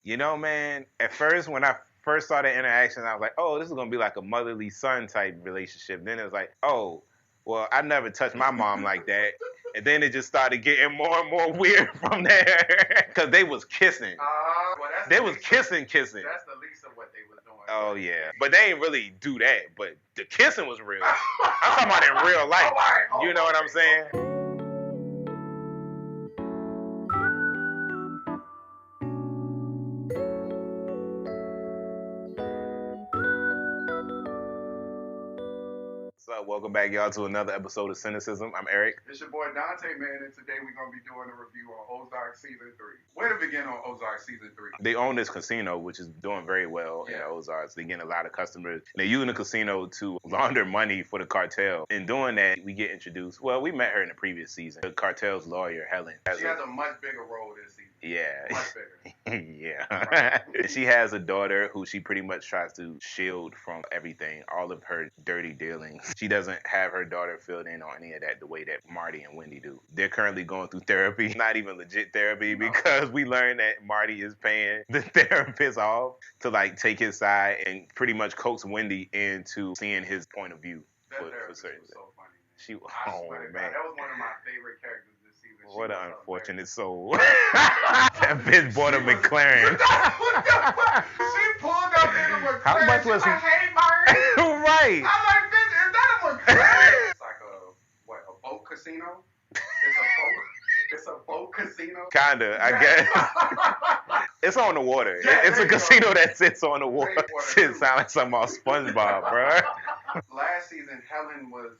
You know, man, at first when I first saw the interaction, I was like, oh, this is gonna be like a motherly son type relationship. Then it was like, oh, well, I never touched my mom like that. And then it just started getting more and more weird from there. Cause they was kissing. Well, They was kissing. That's the least of what they was doing. Oh yeah. But they ain't really do that. But the kissing was real. I'm talking about in real life. You know what I'm saying? What's up? Welcome back, y'all, to another episode of Cinecism. I'm Eric. It's your boy Dante, man, and today we're going to be doing a review on Ozark Season 3. Where to begin on Ozark Season 3? They own this casino, which is doing very well in the Ozarks. They're getting a lot of customers. They're using the casino to launder money for the cartel. In doing that, we get introduced. Well, we met her in the previous season. The cartel's lawyer, Helen. She has a much bigger role this season. Yeah. Much bigger. Yeah. Right. She has a daughter who she pretty much tries to shield from everything, all of her dirty dealings. She doesn't have her daughter filled in on any of that the way that Marty and Wendy do. They're currently going through therapy, not even legit therapy, because we learned that Marty is paying the therapist off to like take his side and pretty much coax Wendy into seeing his point of view. That therapist was so funny, man. She, oh man, that was one of my favorite characters this season. What an unfortunate soul. That bitch bought a McLaren. She pulled up in a McLaren. How much was he? Like, hey, Marty. Right. I'm like, bitch, is that a McLaren? It's like a boat casino? It's a boat casino? Kinda, I guess. It's on the water. Yeah, it's a casino that sits on the water. Shit sound like something off SpongeBob, bro. Last season, Helen was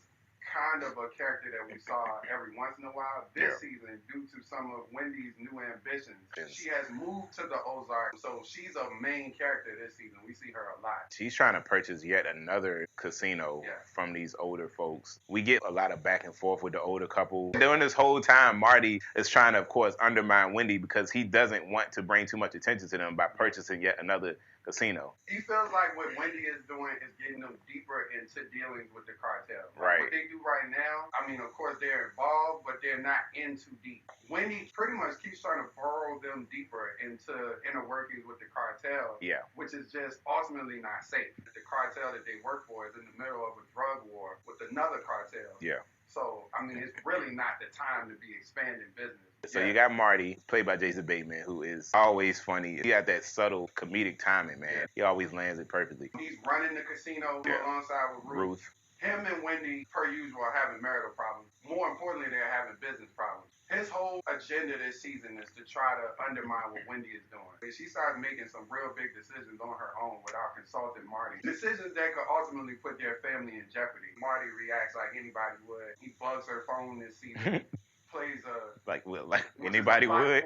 kind of a character that we saw every once in a while. This season, due to some of Wendy's new ambitions, she has moved to the Ozark, so she's a main character this season. We see her a lot. She's trying to purchase yet another casino from these older folks. We get a lot of back and forth with the older couple. During this whole time, Marty is trying to, of course, undermine Wendy because he doesn't want to bring too much attention to them by purchasing yet another casino. He feels like what Wendy is doing is getting them deeper into dealings with the cartel. Right. What they do right now, I mean, of course, they're involved, but they're not in too deep. Wendy pretty much keeps trying to burrow them deeper into inner workings with the cartel, which is just ultimately not safe. The cartel that they work for is in the middle of a drug war with another cartel. Yeah. So, I mean, it's really not the time to be expanding business. So you got Marty, played by Jason Bateman, who is always funny. He got that subtle comedic timing, man. He always lands it perfectly. He's running the casino alongside with Ruth. Him and Wendy, per usual, are having marital problems. More importantly, they're having business problems. His whole agenda this season is to try to undermine what Wendy is doing. She starts making some real big decisions on her own without consulting Marty. Decisions that could ultimately put their family in jeopardy. Marty reacts like anybody would. He bugs her phone this season. Plays like anybody would.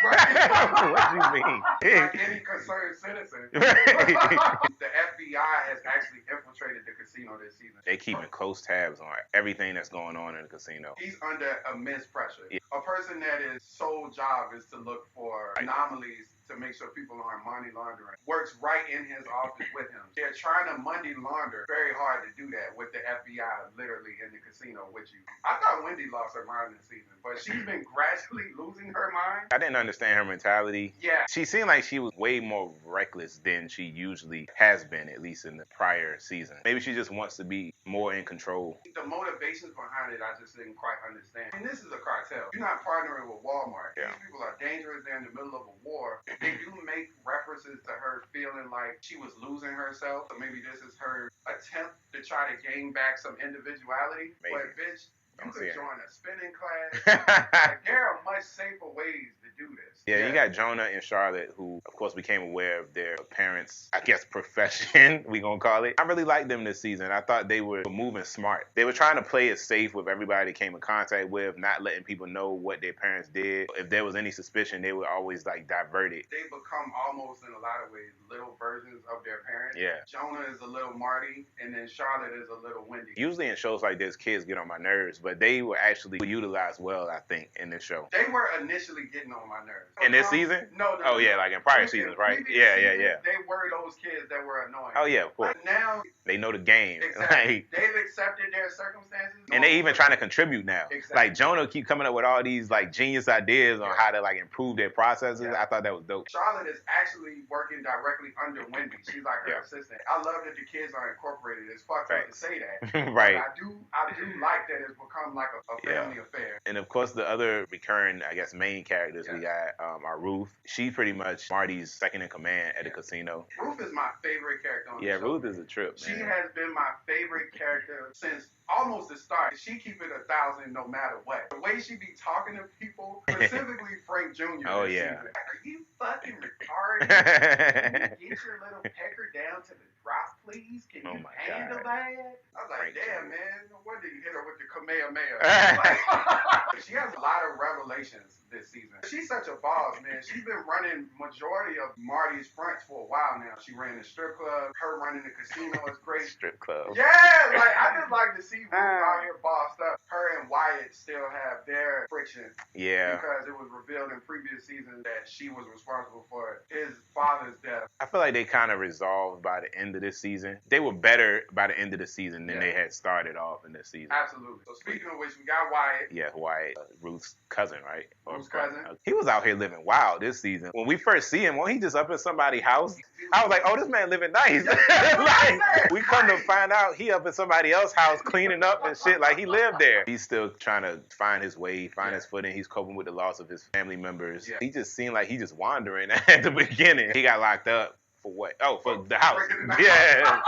Right. What do you mean? Like any concerned citizen. The FBI has actually infiltrated the casino this season. They keeping close tabs on everything that's going on in the casino. He's under immense pressure. A person that is sole job is to look for anomalies to make sure people aren't money laundering. Works right in his office with him. They're trying to money launder. Very hard to do that with the FBI literally in the casino with you. I thought Wendy lost her mind this season, but she's been gradually losing her mind. I didn't understand her mentality. Yeah. She seemed like she was way more reckless than she usually has been, at least in the prior season. Maybe she just wants to be more in control. The motivations behind it, I just didn't quite understand. And this is a cartel. You're not partnering with Walmart. These people are dangerous. They're in the middle of a war. They do make references to her feeling like she was losing herself. So maybe this is her attempt to try to gain back some individuality. Maybe. But bitch, you could join a spinning class. Like, there are much safer ways to do this. Yeah, you got Jonah and Charlotte, who, of course, became aware of their parents', I guess, profession, we gonna call it. I really liked them this season. I thought they were moving smart. They were trying to play it safe with everybody they came in contact with, not letting people know what their parents did. If there was any suspicion, they would always, like, divert it. They become almost, in a lot of ways, little versions of their parents. Yeah. Jonah is a little Marty, and then Charlotte is a little Wendy. Usually in shows like this, kids get on my nerves, but they were actually utilized well, I think, in this show. They were initially getting on my nerves. So in this season? No. Oh yeah, like in prior seasons, right? Yeah. They were those kids that were annoying. Oh yeah, of course. Like now they know the game. Exactly. They've accepted their circumstances. And they even trying to contribute now. Exactly. Like Jonah keep coming up with all these like genius ideas on how to like improve their processes. I thought that was dope. Charlotte is actually working directly under Wendy. She's like her assistant. I love that the kids are incorporated. It's fucked up to say that. Right. But I do like that it's become like a family affair. And of course the other recurring, I guess, main characters we got are Ruth. She's pretty much Marty's second in command at the casino. Ruth is my favorite character on the show. Ruth is a trip, man. She has been my favorite character since almost the start. She keep it 1,000 no matter what. The way she be talking to people, specifically Frank Jr. Oh yeah. Like, are you fucking retarded? Can you get your little pecker down to the drop, please? Can you handle that? I was like, damn, man, no wonder you hit her with the Kamehameha. Like, she has a lot of revelations this season. She's such a boss, man. She's been running majority of Marty's fronts for a while now. She ran the strip club. Her running the casino is great. Strip club. Yeah, like I just like to see Ruth out here bossed up. Her and Wyatt still have their friction. Yeah. Because it was revealed in previous seasons that she was responsible for his father's death. I feel like they kind of resolved by the end of this season. They were better by the end of the season than they had started off in this season. Absolutely. So speaking of which, we got Wyatt. Yeah, Wyatt, Ruth's cousin, right? Ruth's cousin. He was out here living wild this season. When we first see him, when he just up in somebody's house, I was like, oh, this man living nice. Like, we come to find out he up in somebody else's house cleaning up and shit. Like, he lived there. He's still trying to find his way, find his footing. He's coping with the loss of his family members. Yeah. He just seemed like he just wandering at the beginning. He got locked up. For what? Oh, for the house. Yeah.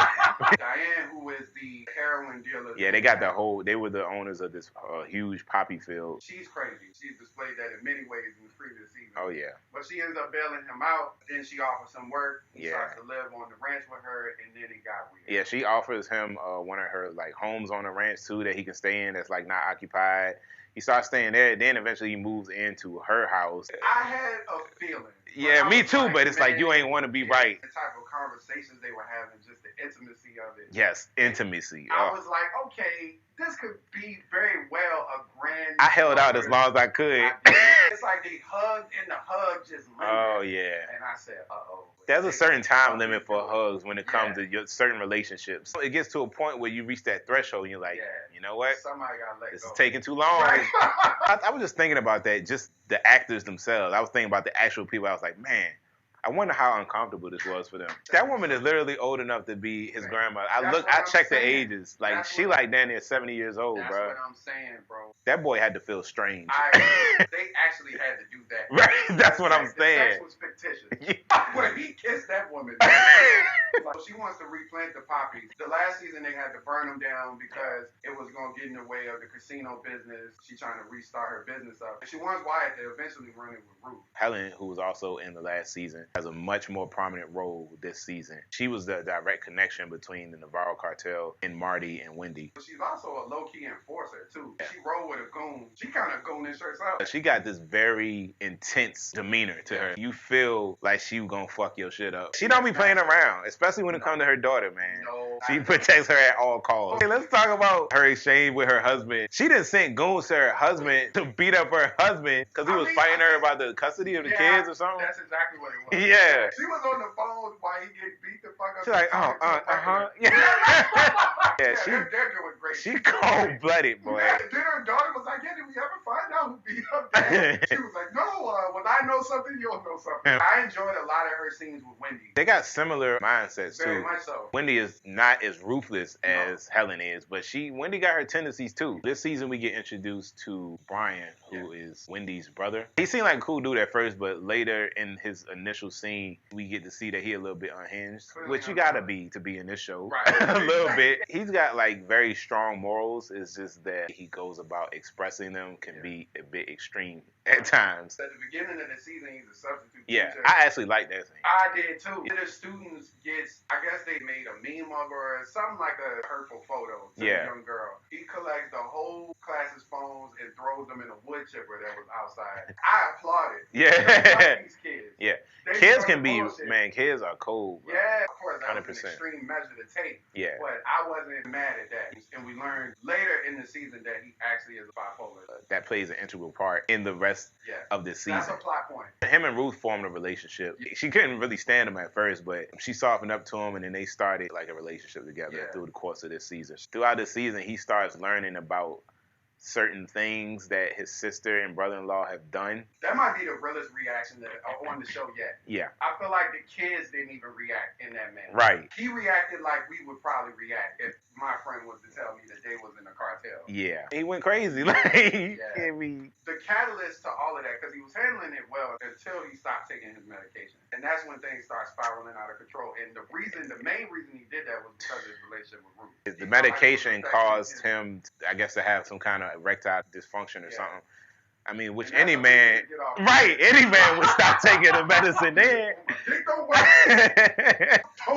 Diane, who is the heroin dealer. Yeah, they got the whole, they were the owners of this huge poppy field. She's crazy. She's displayed that in many ways in the previous season. Oh, yeah. But she ends up bailing him out. Then she offers him work. He starts to live on the ranch with her, and then it got weird. Yeah, she offers him one of her like homes on the ranch, too, that he can stay in that's like not occupied. He starts staying there, then eventually he moves into her house. I had a feeling. Yeah, me too, but it's like you ain't want to be right. The type of conversations they were having, just the intimacy of it. Yes, intimacy. I was like, okay, this could be very well a grand. I held out as long as I could. It's like they hugged and the hug just lingered. Oh, yeah. And I said, uh-oh. There's a certain time limit for hugs when it comes to your certain relationships. It gets to a point where you reach that threshold and you're like, you know what? Somebody got let go. This is taking too long. Right. I was just thinking about that, just the actors themselves. I was thinking about the actual people. I was like, man, I wonder how uncomfortable this was for them. That woman is literally old enough to be his grandmother. I checked the ages. Like, she like damn near 70 years old, bro. That's what I'm saying, bro. That boy had to feel strange. They actually had to do that. Right, that's what I'm saying. The sex was fictitious. When he kissed that woman, she wants to replant the poppies. The last season, they had to burn them down because it was going to get in the way of the casino business. She's trying to restart her business up. She wants Wyatt to eventually run it with Ruth. Helen, who was also in the last season, has a much more prominent role this season. She was the direct connection between the Navarro cartel and Marty and Wendy. But she's also a low-key enforcer, too. She rolled with a goon. She kind of goonish herself. She got this very intense demeanor to her. You feel like she gonna fuck your shit up. She don't be playing around, especially when it comes to her daughter, man. No, she protects her at all costs. Okay, let's talk about her exchange with her husband. She didn't send goons to her husband to beat up her husband because he was fighting her about the custody of the kids or something. That's exactly what it was. Yeah. She was on the phone while he get beat the fuck up. She's like, Yeah, they're doing great. She cold-blooded, boy. Then her daughter was like, did we ever find out who beat up Dad? She was like, no, when I know something, you'll know something. I enjoyed a lot of her scenes with Wendy. They got similar mindsets, too. Very much so. Wendy is not as ruthless as Helen is, but Wendy got her tendencies, too. This season, we get introduced to Brian, who is Wendy's brother. He seemed like a cool dude at first, but later in his initial scene, we get to see that he a little bit unhinged, which you gotta be to be in this show. Right. A little bit. He's got like very strong morals. It's just that he goes about expressing them can be a bit extreme at times. At the beginning of the season, he's a substitute teacher. teacher. I actually like that scene. I did too. The students gets, I guess they made a meme of her or something like a hurtful photo to the young girl. He collects the whole class's phones and throws them in a wood chipper that was outside. I applauded. Yeah. These kids. Yeah. Kids can be, man, kids are cold, bro. Yeah, of course. that was an extreme measure to take. Yeah. But I wasn't mad at that. And we learned later in the season that he actually is bipolar. That plays an integral part in the rest of this season. That's a plot point. Him and Ruth formed a relationship. She couldn't really stand him at first, but she softened up to him, and then they started like a relationship together through the course of this season. Throughout this season, he starts learning about certain things that his sister and brother-in-law have done. That might be the realest reaction that on the show yet. Yeah. I feel like the kids didn't even react in that manner. Right. He reacted like we would probably react if my friend was to tell me that they was in a cartel. Yeah. He went crazy. Like, The catalyst to all of that, because he was handling it well until he stopped taking his medication. And that's when things start spiraling out of control. And the main reason he did that was because of his relationship with Ruth. The medication caused him, I guess, to have some kind of erectile dysfunction or something. I mean, which any man, any man would stop taking the medicine then. Throw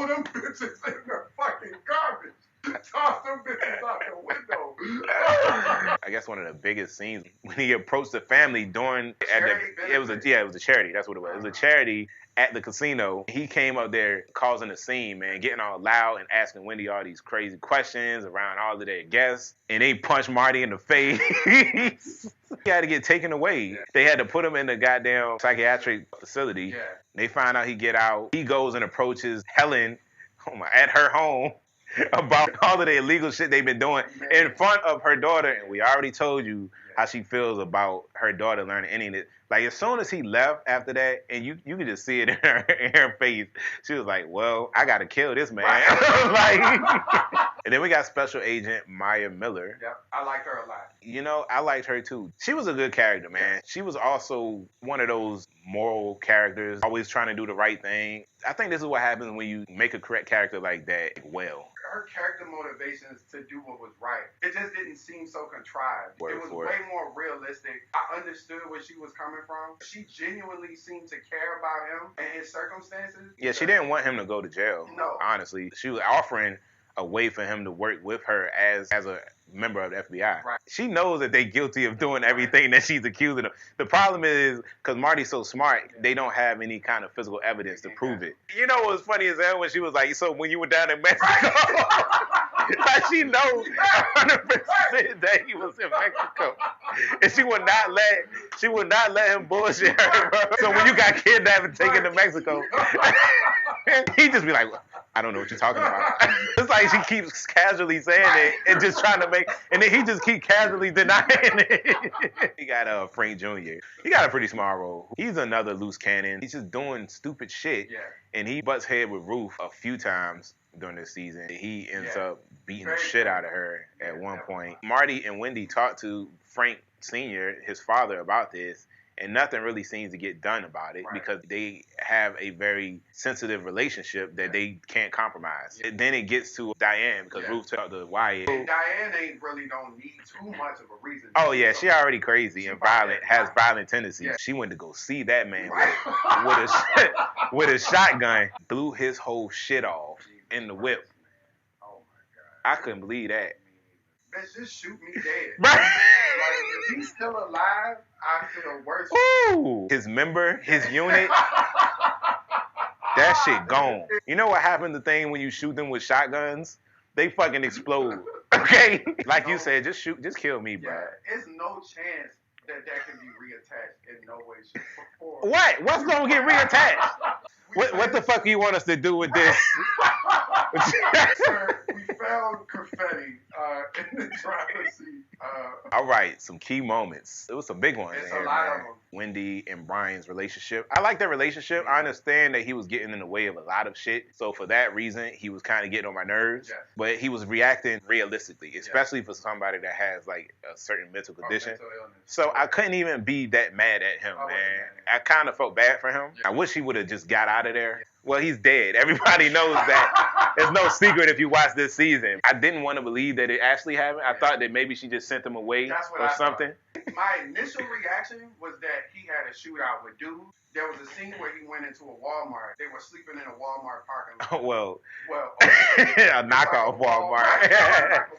them bitches in the fucking garbage. Toss them bitches out the window. I guess one of the biggest scenes when he approached the family during it was a charity. That's what it was. It was a charity at the casino. He came up there causing a scene, man, getting all loud and asking Wendy all these crazy questions around all of their guests. And they punched Marty in the face. He had to get taken away. Yeah. They had to put him in the goddamn psychiatric facility. Yeah. They find out he get out. He goes and approaches Helen at her home about all of the illegal shit they've been doing in front of her daughter. And we already told you how she feels about her daughter learning any of this. Like, as soon as he left after that, and you could just see it in her face, she was like, well, I got to kill this man. And then we got Special Agent Maya Miller. Yep, I like her a lot. You know, I liked her too. She was a good character, man. She was also one of those moral characters, always trying to do the right thing. I think this is what happens when you make a correct character like that well. Her character motivations to do what was right. It just didn't seem so contrived. It was way more realistic. I understood where she was coming from. She genuinely seemed to care about him and his circumstances. Yeah, she didn't want him to go to jail. No. Honestly. She was offering a way for him to work with her as a member of the FBI. Right. She knows that they're guilty of doing everything that she's accusing of. The problem is, because Marty's so smart, they don't have any kind of physical evidence to prove it. You know what was funny as hell when she was like, so when you were down in Mexico, like she knows 100% that he was in Mexico. And she would not let him bullshit her, bro. So when you got kidnapped and taken to Mexico, he just be like, I don't know what you're talking about. It's like she keeps casually saying it and just trying to and then he just keep casually denying it. He got Frank Jr. He got a pretty small role. He's another loose cannon. He's just doing stupid shit. Yeah. And he butts head with Ruth a few times during this season. He ends up beating the shit out of her at one point. Marty and Wendy talked to Frank Sr., his father, about this. And nothing really seems to get done about it because they have a very sensitive relationship that they can't compromise. And then it gets to Diane because Ruth talked to Wyatt. And Diane really don't need too much of a reason. Oh yeah, she already crazy and violent, has violent tendencies. Yeah. She went to go see that man with a shotgun, blew his whole shit off in the whip. Oh my God. I couldn't believe that. Bitch, just shoot me dead. Right. Like, if he's still alive, I feel worse. Ooh. His member, his unit, that shit gone. You know what happened to thing when you shoot them with shotguns? They fucking explode. Okay? Like you said, just kill me, bro. There's no chance that can be reattached in no way, shape, or form. What? What's gonna get reattached? What the fuck do you want us to do with this? Sir, we found confetti in the driver's seat. All right, some key moments. It was some big ones. It's a lot of them. Wendy and Brian's relationship. I like their relationship. I understand that he was getting in the way of a lot of shit. So for that reason, he was kind of getting on my nerves. Yes. But he was reacting realistically, especially for somebody that has like a certain mental condition. So I couldn't even be that mad at him, man. I kind of felt bad for him. Yeah. I wish he would have just got out of there. Well, he's dead. Everybody knows that. There's no secret if you watch this season. I didn't want to believe that it actually happened. I thought that maybe she just sent him away or something. My initial reaction was that he had a shootout with dudes. There was a scene where he went into a Walmart. They were sleeping in a Walmart parking lot. Well, a knockoff Walmart.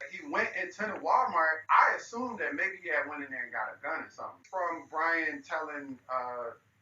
He went into the Walmart. I assumed that maybe he had went in there and got a gun or something. From Brian telling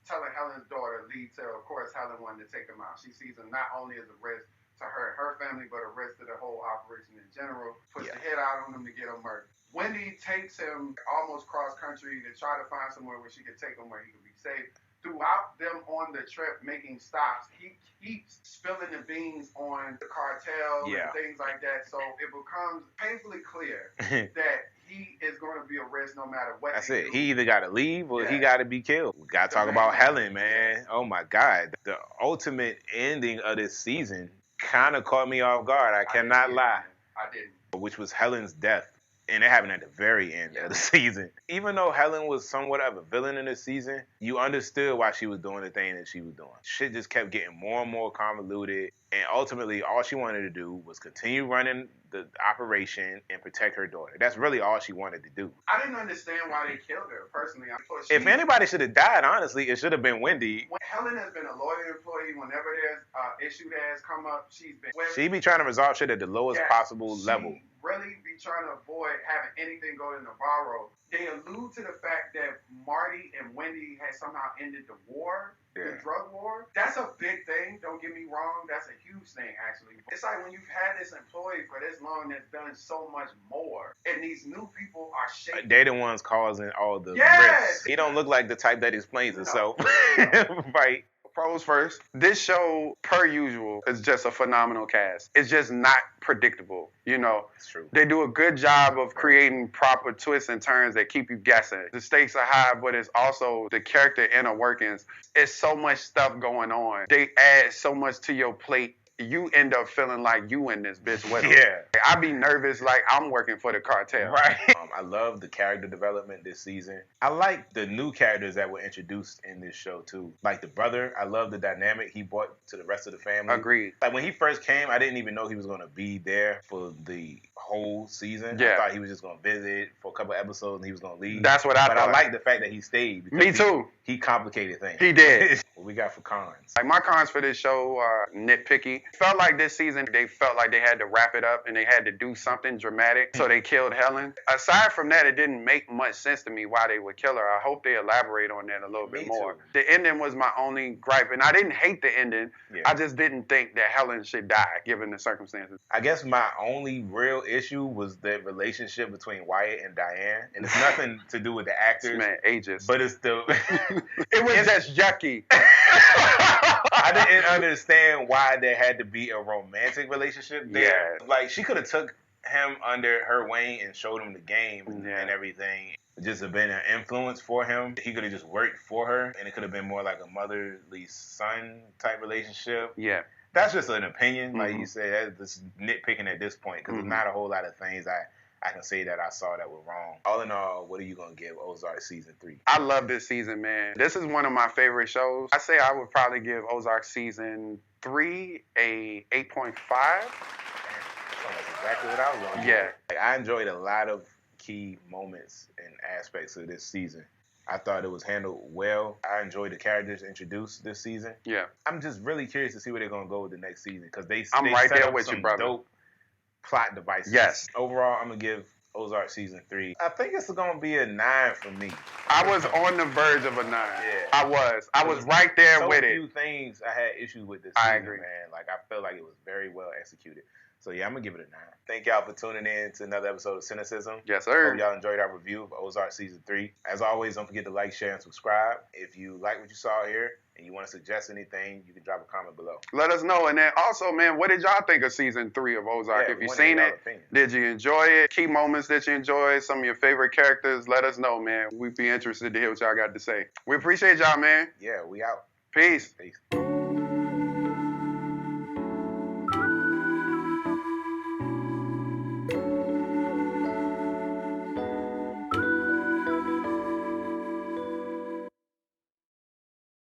Helen's daughter, lead to, of course, Helen wanted to take him out. She sees him not only as a risk to to hurt her family, but a risk to the whole operation in general. Puts the hit out on him to get him murdered. Wendy takes him almost cross country to try to find somewhere where she could take him where he could be safe. Throughout them on the trip making stops, he keeps spilling the beans on the cartel and things like that. So it becomes painfully clear that he is going to be a risk no matter what. That's it. He either got to leave or he got to be killed. We got to talk about Helen, man. Oh my God. The ultimate ending of this season kind of caught me off guard. I cannot lie. I didn't. Which was Helen's death. And it happened at the very end of the season. Even though Helen was somewhat of a villain in this season, you understood why she was doing the thing that she was doing. Shit just kept getting more and more convoluted. And ultimately, all she wanted to do was continue running the operation and protect her daughter. That's really all she wanted to do. I didn't understand why they killed her, personally. If anybody should have died, honestly, it should have been Wendy. Helen has been a loyal employee. Whenever there's an issue that has come up, she be trying to resolve shit at the lowest possible level. Really be trying to avoid having anything go to Navarro. They allude to the fact that Marty and Wendy had somehow ended the war, the drug war. That's a big thing, don't get me wrong. That's a huge thing, actually. It's like when you've had this employee for this long that's done so much more, and these new people are shaping. They're the ones causing all the risks. He don't look like the type that explains himself. Right. Pros first. This show, per usual, is just a phenomenal cast. It's just not predictable. You know, it's true. They do a good job of creating proper twists and turns that keep you guessing. The stakes are high, but it's also the character inner workings. It's so much stuff going on. They add so much to your plate. You end up feeling like you in this bitch with them. I be nervous like I'm working for the cartel. Right. I love the character development this season. I like the new characters that were introduced in this show too. Like the brother, I love the dynamic he brought to the rest of the family. Agreed. Like when he first came, I didn't even know he was going to be there for the whole season. I thought he was just going to visit for a couple episodes and he was going to leave. That's what I thought. But I like the fact that he stayed. Me too. He complicated things. He did. What we got for cons? Like my cons for this show are nitpicky. Felt like this season they felt like they had to wrap it up and they had to do something dramatic, so they killed Helen. Aside from that, it didn't make much sense to me why they would kill her. I hope they elaborate on that a little bit more. The ending was my only gripe, and I didn't hate the ending. I just didn't think that Helen should die given the circumstances. I guess my only real issue was the relationship between Wyatt and Diane, and it's nothing to do with the actors. Man, ages. But it's the it was just yucky. I didn't understand why there had to be a romantic relationship there. Like, she could have took him under her wing and showed him the game and everything. Just have been an influence for him. He could have just worked for her, and it could have been more like a motherly son type relationship. That's just an opinion, like you said. That's just nitpicking at this point, because there's not a whole lot of things I can say that I saw that were wrong. All in all, what are you going to give Ozark Season 3? I love this season, man. This is one of my favorite shows. I say I would probably give Ozark Season 3 a 8.5. That's exactly what I was going to give. Like, I enjoyed a lot of key moments and aspects of this season. I thought it was handled well. I enjoyed the characters introduced this season. I'm just really curious to see where they're going to go with the next season, because I'm right set there up with some you, brother. Dope plot devices. Overall, I'm going to give Ozark Season 3. I think it's going to be a 9 for me. I was on the verge of a 9. I was right there with it. So few things I had issues with this season, man. Like, I felt like it was very well executed. So, yeah, I'm going to give it a 9. Thank y'all for tuning in to another episode of Cinecism. Yes, sir. Hope y'all enjoyed our review of Ozark Season 3. As always, don't forget to like, share, and subscribe. If you like what you saw here and you want to suggest anything, you can drop a comment below. Let us know. And then also, man, what did y'all think of Season 3 of Ozark? If you've seen it, did you enjoy it? Key moments that you enjoyed, some of your favorite characters, let us know, man. We'd be interested to hear what y'all got to say. We appreciate y'all, man. Yeah, we out. Peace. Peace.